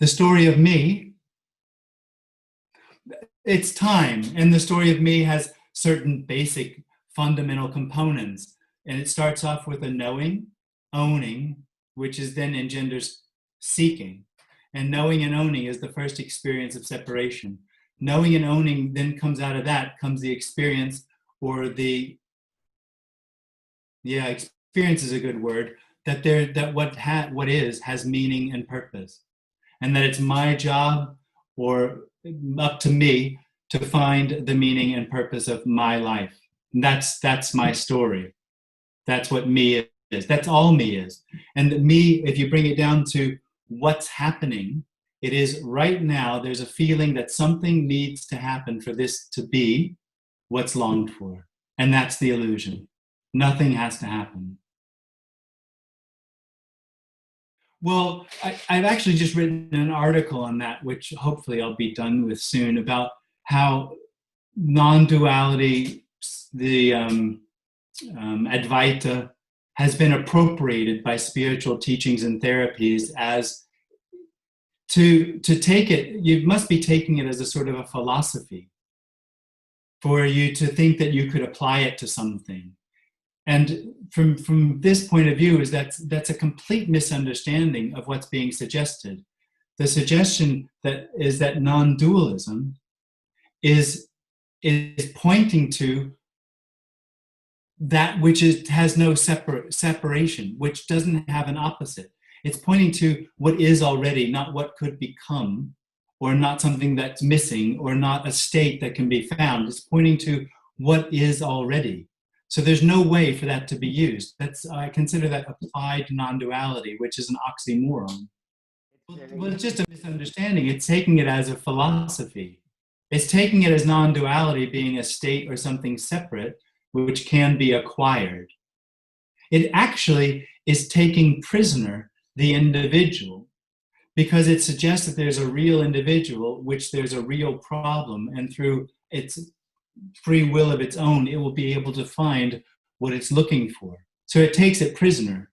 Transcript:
The story of me, it's time, and the story of me has certain basic fundamental components, and it starts off with a knowing, owning, which is then engenders seeking, and knowing and owning is the first experience of separation. Knowing and owning, then comes out of that comes the experience, or the, yeah, experience is a good word, that what is has meaning and purpose, and that it's my job or up to me to find the meaning and purpose of my life. And that's my story. That's what me is. That's all me is. And me, if you bring it down to what's happening, it is right now there's a feeling that something needs to happen for this to be what's longed for. And that's the illusion. Nothing has to happen. Well, I've actually just written an article on that, which hopefully I'll be done with soon, about how non-duality, the advaita, has been appropriated by spiritual teachings and therapies as to take it, you must be taking it as a sort of a philosophy for you to think that you could apply it to something. And from this point of view, is that's a complete misunderstanding of what's being suggested. The suggestion that is that non-dualism is pointing to that which has no separation, which doesn't have an opposite. It's pointing to what is already, not what could become, or not something that's missing, or not a state that can be found. It's pointing to what is already. So there's no way for that to be used. I consider that applied non-duality, which is an oxymoron. Well, it's just a misunderstanding. It's taking it as a philosophy. It's taking it as non-duality being a state or something separate, which can be acquired. It actually is taking prisoner the individual, because it suggests that there's a real individual, which there's a real problem, and through its free will of its own, it will be able to find what it's looking for. So it takes it prisoner.